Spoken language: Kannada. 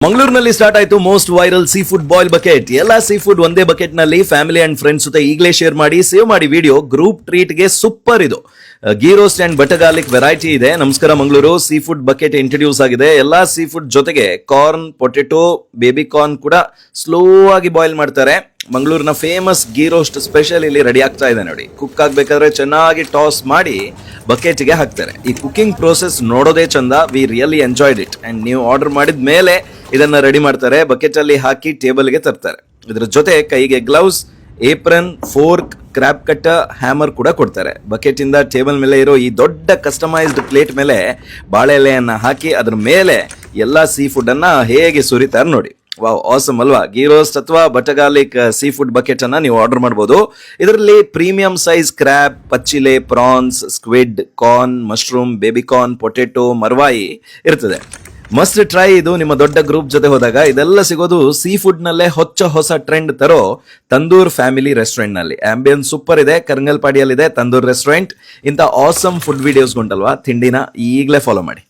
ಮಂಗಳೂರಿನಲ್ಲಿ ಸ್ಟಾರ್ಟ್ ಆಯ್ತು most viral sea food boil bucket. ಎಲ್ಲಾ ಸೀ ಫುಡ್ ಒಂದೇ ಬಕೆಟ್ ನಲ್ಲಿ ಫ್ಯಾಮಿಲಿ ಅಂಡ್ ಫ್ರೆಂಡ್ಸ್ ಜೊತೆ ಈಗಲೇ ಶೇರ್ ಮಾಡಿ ಸೇವ್ ಮಾಡಿ ವಿಡಿಯೋ. ಗ್ರೂಪ್ ಟ್ರೀಟ್ ಗೆ ಸೂಪರ್ ಇದು. Ghee roast and butter garlic variety ಇದೆ. ನಮಸ್ಕಾರ Mangaluru sea food bucket introduce ಆಗಿದೆ. ಎಲ್ಲಾ ಸೀ ಫುಡ್ ಜೊತೆಗೆ ಕಾರ್ನ್, ಪೊಟೆಟೊ, ಬೇಬಿ ಕಾರ್ನ್ ಕೂಡ ಸ್ಲೋ ಆಗಿ ಬಾಯ್ಲ್ ಮಾಡ್ತಾರೆ. ಮಂಗಳೂರಿನ ಫೇಮಸ್ ಗೀ ರೋಸ್ಟ್ ಸ್ಪೆಷಲ್ ಇಲ್ಲಿ ರೆಡಿ ಆಗ್ತಾ ಇದೆ ನೋಡಿ. ಕುಕ್ ಆಗ್ಬೇಕಾದ್ರೆ ಚೆನ್ನಾಗಿ ಟಾಸ್ ಮಾಡಿ ಬಕೆಟ್ ಗೆ ಹಾಕ್ತಾರೆ. ಈ ಕುಕಿಂಗ್ ಪ್ರೋಸೆಸ್ ನೋಡೋದೇ ಚಂದ. We really enjoyed it. And ನೀವು ಆರ್ಡರ್ ಮಾಡಿದ ಮೇಲೆ ಇದನ್ನ ರೆಡಿ ಮಾಡ್ತಾರೆ, ಬಕೆಟ್ ಅಲ್ಲಿ ಹಾಕಿ ಟೇಬಲ್ ಗೆ ತರ್ತಾರೆ. ಇದ್ರ ಜೊತೆ ಕೈಗೆ gloves, apron, fork, crab cutter, hammer ಕೂಡ ಕೊಡ್ತಾರೆ. ಬಕೆಟ್ ಇಂದ ಟೇಬಲ್ ಮೇಲೆ ಇರೋ ಈ ದೊಡ್ಡ ಕಸ್ಟಮೈಸ್ಡ್ ಪ್ಲೇಟ್ ಮೇಲೆ ಬಾಳೆ ಎಲೆಯನ್ನ ಹಾಕಿ ಅದ್ರ ಮೇಲೆ ಎಲ್ಲಾ ಸೀ ಫುಡ್ ಅನ್ನ ಹೇಗೆ ಸುರಿತಾರೆ ನೋಡಿ. ವಾವ್, ಆಸಮ್ ಅಲ್ವಾ? ಗೀ ರೋಸ್ಟ್ ಅಥವಾ butter garlic sea food bucket ಅನ್ನ ನೀವು ಆರ್ಡರ್ ಮಾಡಬಹುದು. ಇದರಲ್ಲಿ ಪ್ರೀಮಿಯಂ ಸೈಜ್ ಕ್ರ್ಯಾಬ್, ಪಚ್ಚಿಲೆ, prawns, squid, corn, mushroom, baby corn, potato, ಮರ್ವಾಯಿ ಇರ್ತದೆ. ಮಸ್ಟ್ ಟ್ರೈ ಇದು ನಿಮ್ಮ ದೊಡ್ಡ ಗ್ರೂಪ್ ಜೊತೆ ಹೋದಾಗ. ಇದೆಲ್ಲ ಸಿಗೋದು ಸೀ ಫುಡ್ ನಲ್ಲೇ ಹೊಸ ಟ್ರೆಂಡ್ ತರೋ ತಂದೂರ್ ಫ್ಯಾಮಿಲಿ ರೆಸ್ಟೋರೆಂಟ್ ನಲ್ಲಿ. ಆಂಬಿಯನ್ಸ್ ಸೂಪರ್ ಇದೆ. ಕರಂಗಲ್ಪಾಡಿಯಲ್ಲಿದೆ ತಂದೂರ್ ರೆಸ್ಟೋರೆಂಟ್. ಇಂಥ ಆಸಮ್ ಫುಡ್ ವಿಡಿಯೋಸ್ ಉಂಟಲ್ವಾ, ತಿಂಡಿನ ಈಗಲೇ ಫಾಲೋ ಮಾಡಿ.